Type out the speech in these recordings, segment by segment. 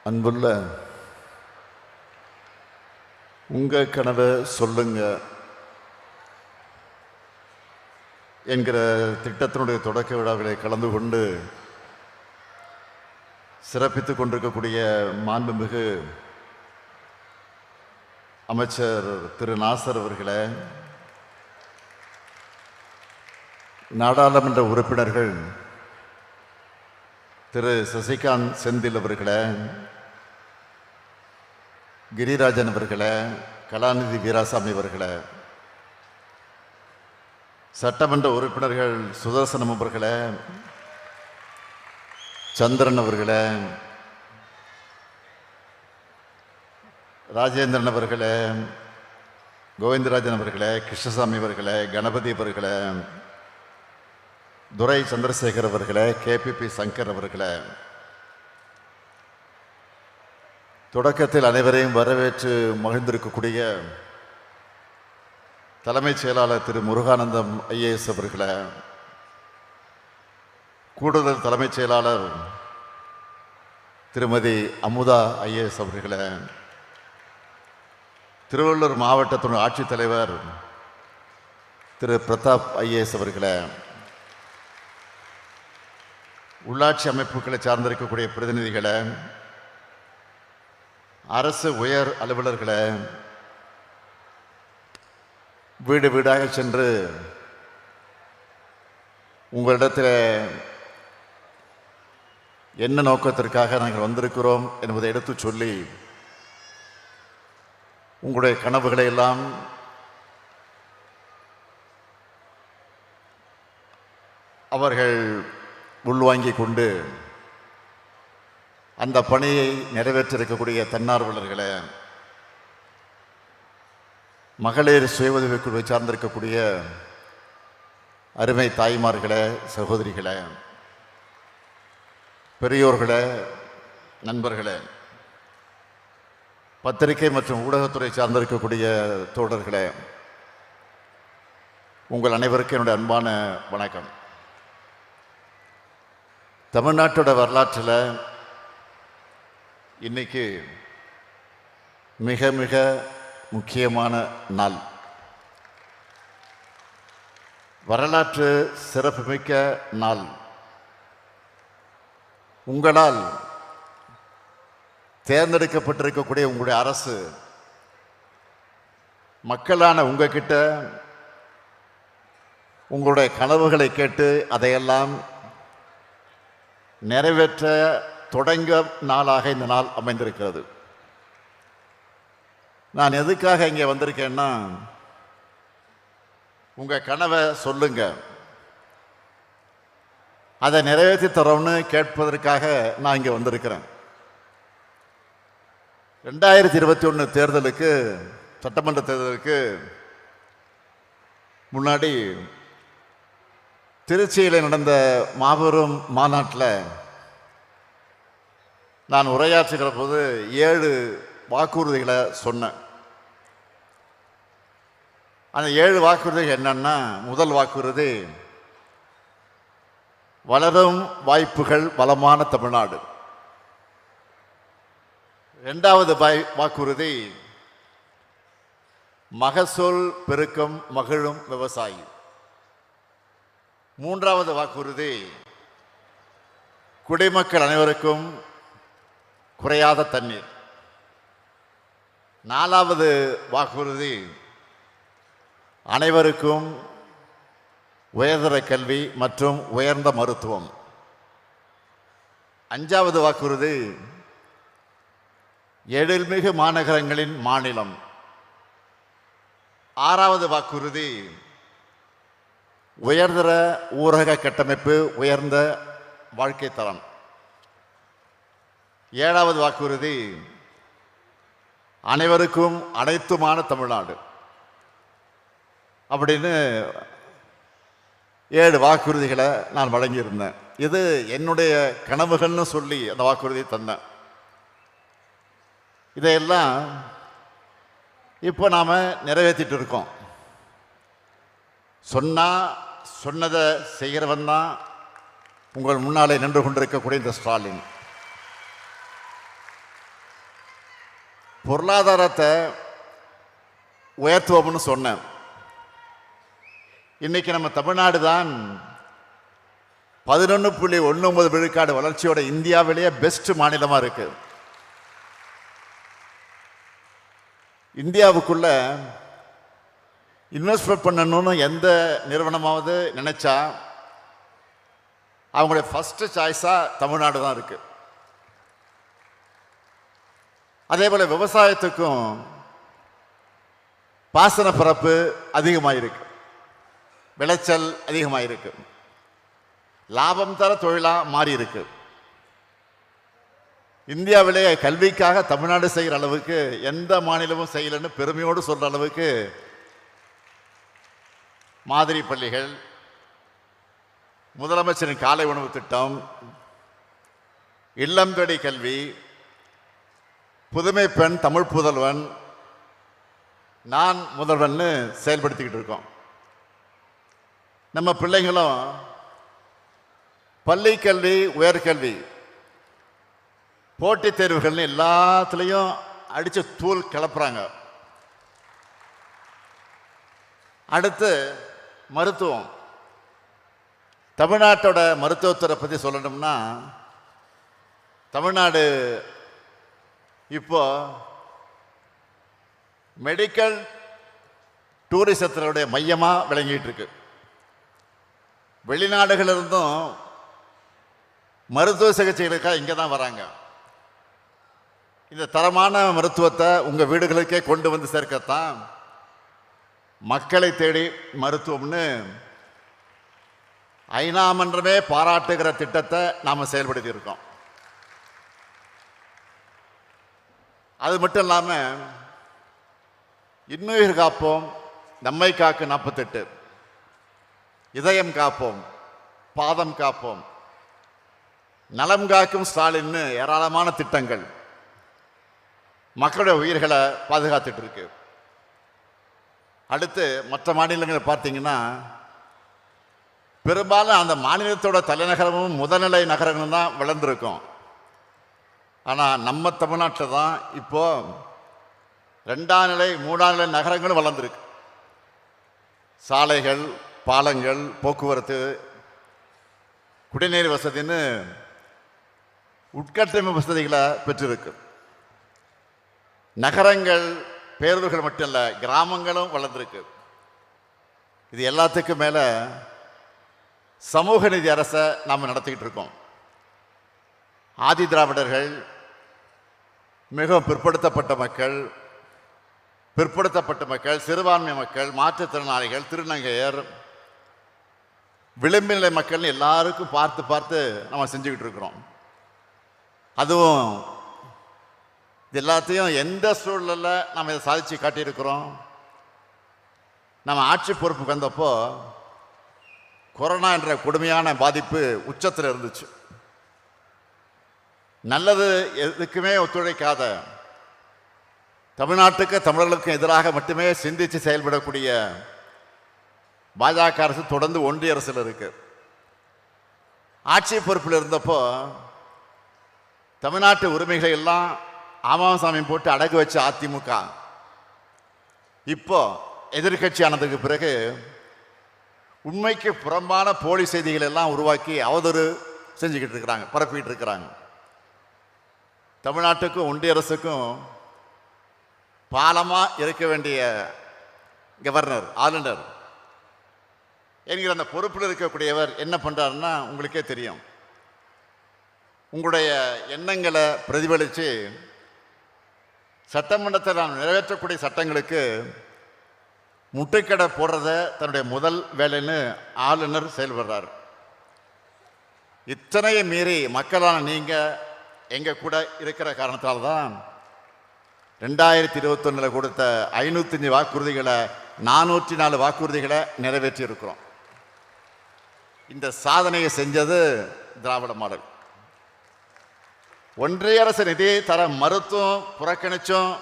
அன்புள்ள உங்கள் கனவை சொல்லுங்க என்கிற திட்டத்தினுடைய தொடக்க விழாவிலே கலந்து கொண்டு சிறப்பித்துக் கொண்டிருக்கக்கூடிய மாண்புமிகு அமைச்சர் திரு நாசர் அவர்களே, நாடாளுமன்ற உறுப்பினர்கள் திரு சசிகாந்த் செந்தில் அவர்களே, கிரிராஜன் அவர்களே, கலாநிதி வீராசாமி அவர்களே, சட்டமன்ற உறுப்பினர்கள் சுதர்சனம் அவர்களே, சந்திரன் அவர்களே, ராஜேந்திரன் அவர்களே, கோவிந்தராஜன் அவர்களே, கிருஷ்ணசாமி அவர்களே, கணபதி அவர்களே, துரை சந்திரசேகர் அவர்களே, கேபிபி சங்கர் அவர்களே, தொடக்கத்தில் அனைவரையும் வரவேற்று மகிழ்ந்திருக்கக்கூடிய தலைமைச் செயலாளர் திரு முருகானந்தம் ஐஏஎஸ் அவர்களே, கூடுதல் தலைமைச் செயலாளர் திருமதி அமுதா ஐஏஎஸ் அவர்களே, திருவள்ளூர் மாவட்டத்தின் ஆட்சித்தலைவர் திரு பிரதாப் ஐஏஎஸ் அவர்களே, உள்ளாட்சி அமைப்புகளை சார்ந்திருக்கக்கூடிய பிரதிநிதிகளை, அரசு உயர் அலுவலர்களை, வீடு வீடாக சென்று உங்களிடத்தில் என்ன நோக்கத்திற்காக நாங்கள் வந்திருக்கிறோம் என்பதை எடுத்து சொல்லி உங்களுடைய கனவுகளை எல்லாம் அவர்கள் உள்வாங்கி கொண்டு அந்த பணியை நிறைவேற்றிருக்கக்கூடிய தன்னார்வலர்களே, மகளிர் சுய உதவிக்குழுவை சார்ந்திருக்கக்கூடிய அருமை தாய்மார்களே, சகோதரிகளே, பெரியோர்களே, நண்பர்களே, பத்திரிகை மற்றும் ஊடகத்துறை சார்ந்திருக்கக்கூடிய தோழர்களே, உங்கள் அனைவருக்கும் என்னுடைய அன்பான வணக்கம். தமிழ்நாட்டோட வரலாற்றில் இன்னைக்கு மிக மிக முக்கியமான நாள், வரலாற்று சிறப்புமிக்க நாள். உங்களால் தேர்ந்தெடுக்கப்பட்டிருக்கக்கூடிய உங்களுடைய அரசு மக்களான உங்ககிட்ட உங்களுடைய கனவுகளை கேட்டு அதையெல்லாம் நிறைவேற்ற தொடங்க நாளாக இந்த நாள் அமைந்திருக்கிறது. நான் எதுக்காக இங்கே வந்திருக்கேன்னா, உங்கள் கனவை சொல்லுங்க, அதை நிறைவேற்றி தரோம்னு கேட்பதற்காக நான் இங்கே வந்திருக்கிறேன். 2021 தேர்தலுக்கு, சட்டமன்ற தேர்தலுக்கு முன்னாடி திருச்சியில் நடந்த மாபெரும் மாநாட்டில் நான் உரையாற்றுகிற போது 7 வாக்குறுதிகளை சொன்னேன். அந்த 7 வாக்குறுதிகள் என்னன்னா, முதல் வாக்குறுதி வளரும் வாய்ப்புகள் வளமான தமிழ்நாடு. 2வது வாக்குறுதி மகசூல் பெருக்கம் மகிழும் விவசாயி. 3வது வாக்குறுதி குடிமக்கள் அனைவருக்கும் குறையாத தண்ணீர். 4வது வாக்குறுதி அனைவருக்கும் உயர்தர கல்வி மற்றும் உயர்ந்த மருத்துவம். 5வது வாக்குறுதி எழில்மிகு மாநகரங்களின் மாநிலம். 6வது வாக்குறுதி உயர்தர ஊரக கட்டமைப்பு, உயர்ந்த வாழ்க்கை தரம். 7வது வாக்குறுதி அனைவருக்கும் அனைத்துமான தமிழ்நாடு. அப்படின்னு 7 வாக்குறுதிகளை நான் வழங்கியிருந்தேன். இது என்னுடைய கனவுகள்னு சொல்லி அந்த வாக்குறுதியை தந்தேன். இதையெல்லாம் இப்போ நாம் நிறைவேற்றிட்டு இருக்கோம். சொன்னதை செய்கிறவன் தான் உங்கள் முன்னாலே நின்று கொண்டிருக்கக்கூடிய இந்த ஸ்டாலின். பொருளாதாரத்தை உயர்த்துவோம்னு சொன்னேன். இன்னைக்கு நம்ம தமிழ்நாடு தான் 11.19 விழுக்காடு வளர்ச்சியோட இந்தியாவிலேயே பெஸ்ட் மாநிலமா இருக்கு. இந்தியாவுக்குள்ள இன்வெஸ்ட்மெண்ட் பண்ணணும்னு எந்த நிறுவனமாவது நினைச்சா அவங்களுடைய ஃபர்ஸ்ட் சாய்ஸா தமிழ்நாடு தான் இருக்கு. அதே போல விவசாயத்துக்கும் பாசன பரப்பு அதிகமாயிருக்கு, விளைச்சல் அதிகமாயிருக்கு, லாபம் தர தொழிலா மாறி இருக்கு. இந்தியாவிலேயே கல்விக்காக தமிழ்நாடு செய்கிற அளவுக்கு எந்த மாநிலமும் செய்யலன்னு பெருமையோடு சொல்ற அளவுக்கு மாதிரி பள்ளிகள், முதலமைச்சரின் காலை உணவு திட்டம், இல்லம் தேடி கல்வி, புதுமை பெண் தமிழ் புதல்வன், நான் முதல்வன் செயல்படுத்திக்கிட்டு இருக்கோம். நம்ம பிள்ளைங்களும் பள்ளி கல்வி, உயர்கல்வி, போட்டித் தேர்வுகள்னு எல்லாத்துலேயும் அடித்து தூள் கிளப்புறாங்க. அடுத்து மருத்துவம். தமிழ்நாட்டோட மருத்துவத்துறை பற்றி சொல்லணும்னா தமிழ்நாடு இப்போ மெடிக்கல் டூரிசத்தினுடைய மையமாக விளங்கிட்டு இருக்கு. வெளிநாடுகளிலிருந்தும் மருத்துவ சிகிச்சைகளுக்காக இங்கே தான் வராங்க. இந்த தரமான மருத்துவத்தை உங்கள் வீடுகளுக்கே கொண்டு வந்து சேர்க்கத்தான் மக்களை தேடி மருத்துவம்னு ஐநா மன்றமே பாராட்டுகிற திட்டத்தை நாம் செயல்படுத்தி இருக்கோம். அது மட்டும் இல்லாமல் இன்னுயிர் காப்போம், நம்மை காக்கு 48, இதயம் காப்போம், பாதம் காப்போம், நலம் காக்கும் ஸ்டாலின்னு ஏராளமான திட்டங்கள் மக்களுடைய உயிர்களை பாதுகாத்துட்டு இருக்கு. அடுத்து மற்ற மாநிலங்களை பார்த்தீங்கன்னா பெரும்பாலும் அந்த மாநிலத்தோட தலைநகரமும் முதல்நிலை நகரங்களும் தான் வளர்ந்துருக்கும். ஆனால் நம்ம தமிழ்நாட்டில் தான் இப்போ 2ஆம் நிலை 3ஆம் நிலை நகரங்களும் வளர்ந்துருக்கு. சாலைகள், பாலங்கள், போக்குவரத்து, குடிநீர் வசதின்னு உட்கட்டமைப்பு வசதிகளை பெற்றிருக்கு. நகரங்கள், பேருந்துகள் மட்டும் இல்லை, கிராமங்களும் வளர்ந்துருக்கு. இது எல்லாத்துக்கும் மேலே சமூக நீதி அரசை நாம் நடத்திக்கிட்டு இருக்கோம். ஆதி திராவிடர்கள், மிகவும் பிற்படுத்தப்பட்ட மக்கள், சிறுபான்மை மக்கள், மாற்றுத்திறனாளிகள், திருநங்கையர், விளிம்பு நிலை மக்கள்னு எல்லாருக்கும் பார்த்து பார்த்து நம்ம செஞ்சுக்கிட்டு இருக்கிறோம். அதுவும் இது எல்லாத்தையும் எந்த சூழலில் நம்ம இதை சாதித்து காட்டியிருக்கிறோம். நம்ம ஆட்சி பொறுப்புக்கு வந்தப்போ கொரோனா என்ற கொடுமையான பாதிப்பு உச்சத்தில் இருந்துச்சு. நல்லது எதுக்குமே ஒத்துழைக்காத, தமிழ்நாட்டுக்கு தமிழர்களுக்கும் எதிராக மட்டுமே சிந்தித்து செயல்படக்கூடிய பாஜக அரசு தொடர்ந்து ஒன்றிய அரசில் இருக்கு. ஆட்சி பொறுப்பில் இருந்தப்போ தமிழ்நாட்டு உரிமைகளை எல்லாம் ஆமாசாமி போட்டு அடகு வச்ச அதிமுக இப்போ எதிர்கட்சி ஆனதுக்கு பிறகு உண்மைக்கு புறம்பான போலி செய்திகள் எல்லாம் உருவாக்கி அவதூறு செஞ்சுக்கிட்டு இருக்கிறாங்க, பரப்பிக்கிட்டு இருக்கிறாங்க. தமிழ்நாட்டுக்கும் ஒன்றிய அரசுக்கும் பாலமாக இருக்க வேண்டிய கவர்னர், ஆளுநர் என்கிற அந்த பொறுப்பில் இருக்கக்கூடியவர் என்ன பண்ணுறாருன்னா உங்களுக்கே தெரியும். உங்களுடைய எண்ணங்களை பிரதிபலித்து சட்டமன்றத்தில் நாம் நிறைவேற்றக்கூடிய சட்டங்களுக்கு முட்டுக்கடை போடுறத தன்னுடைய முதல் வேலைன்னு ஆளுநர் செயல்படுறார். இத்தனையை மீறி மக்களான நீங்கள் எங்கள் கூட இருக்கிற காரணத்தால் தான் 2021 கொடுத்த 505 வாக்குறுதிகளை 404 வாக்குறுதிகளை நிறைவேற்றி இருக்கிறோம். இந்த சாதனையை செஞ்சது திராவிட மாடல். ஒன்றிய அரசு நிதியை தர மறுத்தும் புறக்கணிச்சும்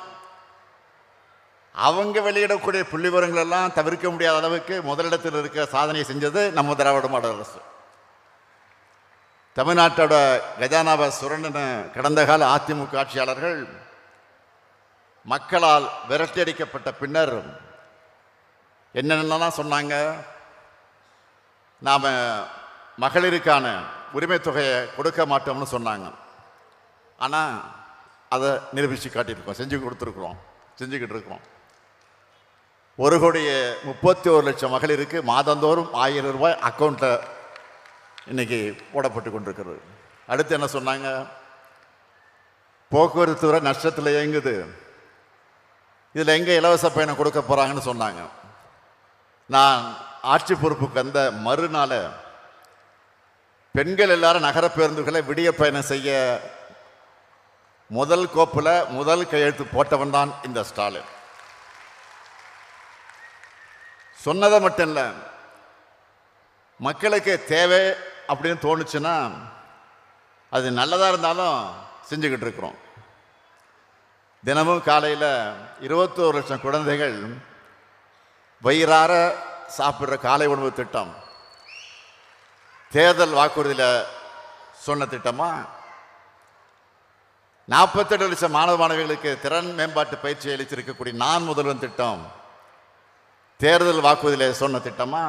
அவங்க வெளியிடக்கூடிய புள்ளிவிவரங்கள் எல்லாம் தவிர்க்க முடியாத அளவுக்கு முதலிடத்தில் இருக்கிற சாதனையை செஞ்சது நம்ம திராவிட மாடல் அரசு. தமிழ்நாட்டோட கஜானாவை சுரண்டின கடந்த கால அதிமுக ஆட்சியாளர்கள் மக்களால் விரட்டியடிக்கப்பட்ட பின்னர் என்னென்னலாம் சொன்னாங்க. நாம் மகளிருக்கான உரிமை தொகையை கொடுக்க மாட்டோம்னு சொன்னாங்க. ஆனால் அதை நிரூபித்து காட்டியிருக்கோம், செஞ்சுக்கிட்டு இருக்கோம். 1,31,00,000 மகளிருக்கு மாதந்தோறும் 1000 ரூபாய் அக்கௌண்ட்டில் இன்னைக்கு போடப்பட்டு கொண்டிருக்கிறது. அடுத்து என்ன சொன்னாங்க? போக்குவரத்து துறை நஷ்டத்தில் இயங்குது, இதில் எங்கே இலவச பயணம் கொடுக்க போகிறாங்கன்னு சொன்னாங்க. நான் ஆட்சி பொறுப்புக்கு வந்த மறுநாள் பெண்கள் எல்லாரும் நகர பேருந்துகளை விடிய பயணம் செய்ய முதல் கோப்பில் முதல் கையெழுத்து போட்டவன் தான் இந்த ஸ்டாலின். சொன்னதை மட்டும் இல்லை, மக்களுக்கு தேவை அப்படின்னு தோணுச்சுன்னா அது நல்லதாக இருந்தாலும் செஞ்சுக்கிட்டு இருக்கிறோம். தினமும் காலையில் 21 லட்சம் குழந்தைகள் வயிறார சாப்பிட்ற காலை உணவு திட்டம் தேர்தல் வாக்குறுதியில் சொன்ன திட்டமா? 48 லட்சம் மாணவ மாணவிகளுக்கு திறன் மேம்பாட்டு பயிற்சி அளித்திருக்கக்கூடிய நான் முதல்வன் திட்டம் தேர்தல் வாக்குறுதியில் சொன்ன திட்டமா?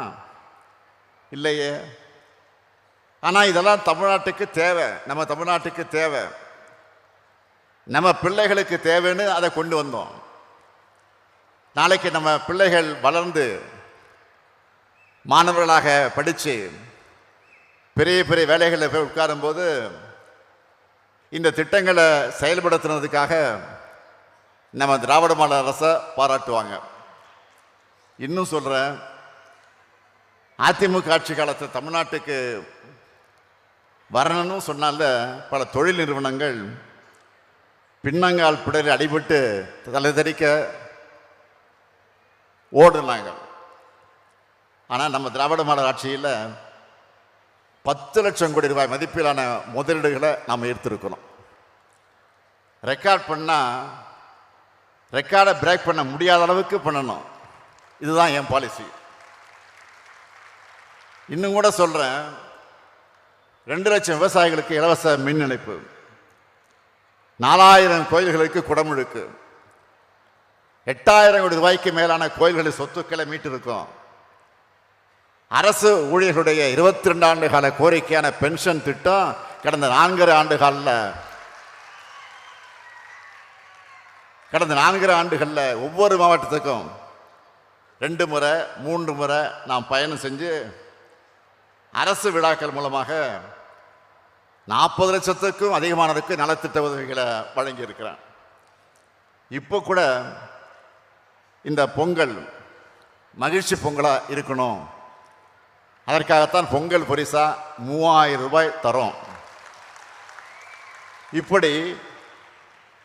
இல்லையே. ஆனால் இதெல்லாம் தமிழ்நாட்டுக்கு தேவை, நம்ம தமிழ்நாட்டுக்கு தேவை, நம்ம பிள்ளைகளுக்கு தேவைன்னு அதை கொண்டு வந்தோம். நாளைக்கு நம்ம பிள்ளைகள் வளர்ந்து மாணவர்களாக படித்து பெரிய பெரிய வேலைகளில் போய் உட்காரும்போது இந்த திட்டங்களை செயல்படுத்துனதுக்காக நம்ம திராவிட மாடல் அரசை பாராட்டுவாங்க. இன்னும் சொல்கிறேன், அதிமுக ஆட்சி காலத்தில் தமிழ்நாட்டுக்கு வரணும்னு சொன்னால பல தொழில் நிறுவனங்கள் பின்னங்கால் பிடரில் அடிபட்டு தலைதறிக்க ஓடுனாங்க. ஆனால் நம்ம திராவிட மாடல் ஆட்சியில் 10 லட்சம் கோடி ரூபாய் மதிப்பிலான முதலீடுகளை நாம் ஈர்த்திருக்கிறோம். ரெக்கார்ட் பண்ணால் ரெக்கார்டை பிரேக் பண்ண முடியாத அளவுக்கு பண்ணணும். இதுதான் என் பாலிசி. இன்னும் கூட சொல்கிறேன், 2 லட்சம் விவசாயிகளுக்கு இலவச மின் இணைப்பு, 4000 கோயில்களுக்கு குடமுழுக்கு, 8000 கோடி ரூபாய்க்கு மேலான கோயில்களின் சொத்துக்களை மீட்டிருக்கோம். அரசு ஊழியர்களுடைய 22 ஆண்டு கால கோரிக்கையான பென்ஷன் திட்டம் கடந்த 4 ஆண்டுகளில் ஒவ்வொரு மாவட்டத்துக்கும் 2 முறை 3 முறை நாம் பயணம் செஞ்சு அரசு விழாக்கள் மூலமாக 40 லட்சத்துக்கும் அதிகமானதுக்கு நலத்திட்ட உதவிகளை வழங்கியிருக்கிறேன். இப்போ கூட இந்த பொங்கல் மகிழ்ச்சி பொங்கலாக இருக்கணும், அதற்காகத்தான் பொங்கல் பரிசா 3000 ரூபாய் தரோம். இப்படி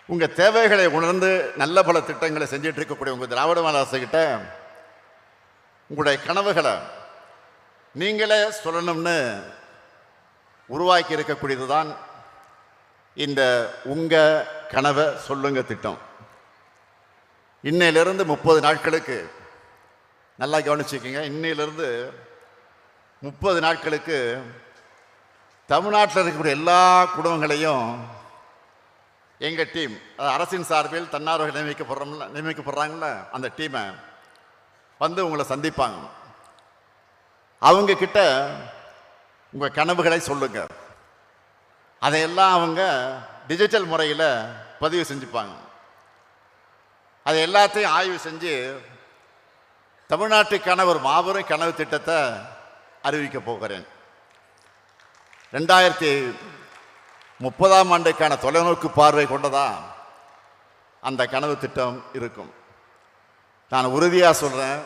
உங்கள் தேவைகளை உணர்ந்து நல்ல பல திட்டங்களை செஞ்சிட்டு இருக்கக்கூடிய உங்கள் திராவிட மாடல் அரசுகிட்ட உங்களுடைய கனவுகளை நீங்களே சொல்லணும்னு உருவாக்கி இருக்கக்கூடியது தான் இந்த உங்கள் கனவை சொல்லுங்க திட்டம். இன்னையிலிருந்து 30 நாட்களுக்கு நல்லா கவனிச்சுக்கோங்க. இன்னையிலிருந்து 30 நாட்களுக்கு தமிழ்நாட்டில் இருக்கக்கூடிய எல்லா குடும்பங்களையும் எங்கள் டீம், அரசின் சார்பில் தன்னார்வர்கள் நியமிக்கப்படுறாங்கல்ல, அந்த டீமை வந்து உங்களை சந்திப்பாங்க. அவங்க கிட்ட உங்கள் கனவுகளை சொல்லுங்க. அதையெல்லாம் அவங்க டிஜிட்டல் முறையில் பதிவு செஞ்சுப்பாங்க. அதை எல்லாத்தையும் ஆய்வு செஞ்சு தமிழ்நாட்டுக்கான ஒரு மாபெரும் கனவு திட்டத்தை அறிவிக்க போகிறேன். 2030ஆம் ஆண்டுக்கான தொலைநோக்கு பார்வை கொண்டதா அந்த கனவு திட்டம் இருக்கும். நான் உறுதியாக சொல்கிறேன்,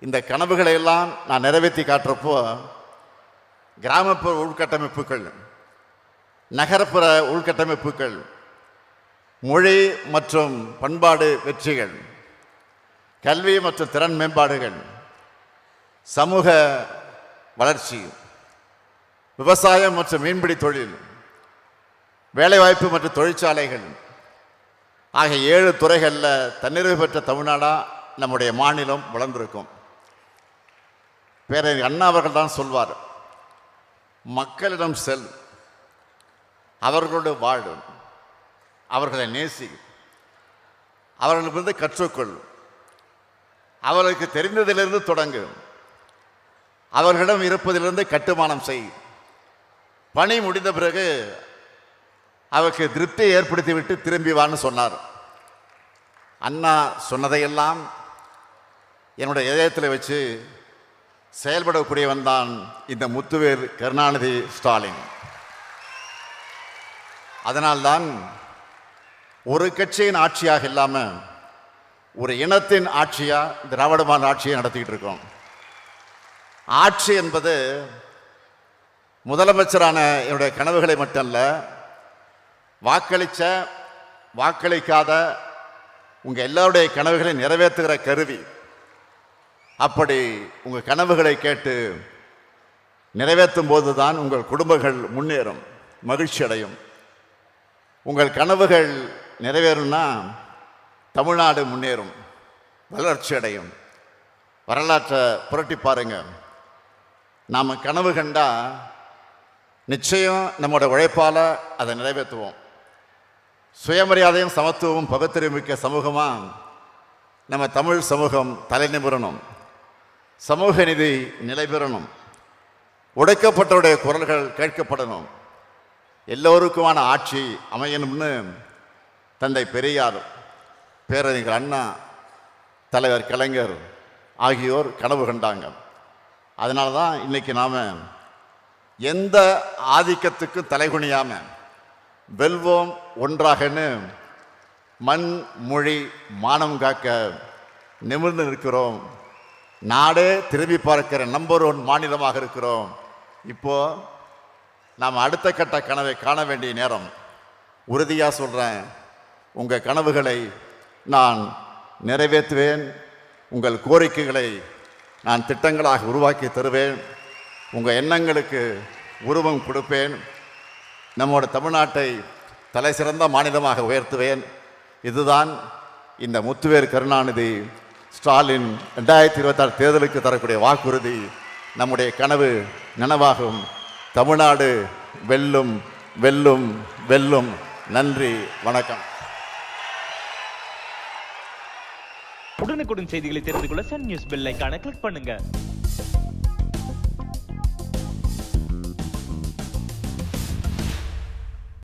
இந்த கனவுகளை எல்லாம் நான் நிறைவேற்றி காட்டுறப்போ கிராமப்புற உள்கட்டமைப்புகள், நகரப்புற உள்கட்டமைப்புகள், மொழி மற்றும் பண்பாடு வெற்றிகள், கல்வி மற்றும் திறன் மேம்பாடுகள், சமூக வளர்ச்சி, விவசாயம் மற்றும் மீன்பிடி தொழில், வேலைவாய்ப்பு மற்றும் தொழிற்சாலைகள் ஆகிய 7 துறைகளில் தன்னிறைவு பெற்ற தமிழ்நாடாக நம்முடைய மாநிலம் வளர்ந்திருக்கும். பேரறிஞர் அண்ணா அவர்கள் தான் சொல்வார், மக்களிடம் செல், அவர்களோடு வாழு, அவர்களை நேசி, அவர்களிடமிருந்து கற்றுக்கொள். அவர்களுக்கு தெரிந்ததிலிருந்து தொடங்கு. அவர்களிடம் இருப்பதிலிருந்து கட்டுமானம் செய். பணி முடிந்த பிறகு அவருக்கு திருப்தியை ஏற்படுத்திவிட்டு திரும்பி வான்னு சொன்னார். அண்ணா சொன்னதையெல்லாம் என்னுடைய இதயத்தில் வச்சு செயல்படக்கூடியவன் தான் இந்த முத்துவேல் கருணாநிதி ஸ்டாலின். அதனால்தான் ஒரு கட்சியின் ஆட்சியாக இல்லாமல் ஒரு இனத்தின் ஆட்சியாக திராவிட மாடல் ஆட்சியை நடத்திக்கிட்டு இருக்கோம். ஆட்சி என்பது முதலமைச்சரான என்னுடைய கனவுகளை மட்டுமல்ல, வாக்களித்த வாக்களிக்காத உங்கள் எல்லாருடைய கனவுகளை நிறைவேற்றுகிற கருவி. அப்படி உங்கள் கனவுகளை கேட்டு நிறைவேற்றும் போது தான் உங்கள் குடும்பங்கள் முன்னேறும், மகிழ்ச்சி அடையும். உங்கள் கனவுகள் நிறைவேறும்னா தமிழ்நாடு முன்னேறும், வளர்ச்சி அடையும். வரலாற்றை புரட்டி பாருங்க. நாம் கனவு கண்டா நிச்சயம் நம்மளோட உழைப்பால் அதை நிறைவேற்றுவோம். சுயமரியாதையும் சமத்துவமும் பகுத்தறிவு மிக்க சமூகமாக நம்ம தமிழ் சமூகம் தலை நிமிரணும். சமூக நீதி நிலை பெறணும். ஒடுக்கப்பட்டவருடைய குரல்கள் கேட்கப்படணும். எல்லோருக்குமான ஆட்சி அமையணும்னு தந்தை பெரியார், பேரறிஞர் அண்ணா, தலைவர் கலைஞர் ஆகியோர் கனவு கண்டாங்க. அதனால தான் இன்றைக்கி நாம் எந்த ஆதிக்கத்துக்கும் தலைகுனியாமல் வெல்வோம் ஒன்றாகன்னு மண் மொழி மானம் காக்க நிமிர்ந்து நிற்கிறோம். நாடே திரும்பி பார்க்கிற நம்பர் 1 மாநிலமாக இருக்கிறோம். இப்போது நாம் அடுத்த கட்ட கனவை காண வேண்டிய நேரம். உறுதியாக சொல்கிறேன், உங்கள் கனவுகளை நான் நிறைவேற்றுவேன். உங்கள் கோரிக்கைகளை நான் திட்டங்களாக உருவாக்கி தருவேன். உங்கள் எண்ணங்களுக்கு உருவம் கொடுப்பேன். நம்மோட தமிழ்நாட்டை தலை சிறந்த மாநிலமாக உயர்த்துவேன். இதுதான் இந்த முத்துவேல் கருணாநிதி ஸ்டாலின் 2026 தேர்தலுக்கு தரக்கூடிய வாக்குறுதி. நம்முடைய கனவு நனவாகும். தமிழ்நாடு வெல்லும், வெல்லும், வெல்லும். நன்றி, வணக்கம். உடனுக்குடன் செய்திகளை தெரிந்து கொள்ள சன் நியூஸ் பெல் ஐகானை கிளிக் பண்ணுங்க.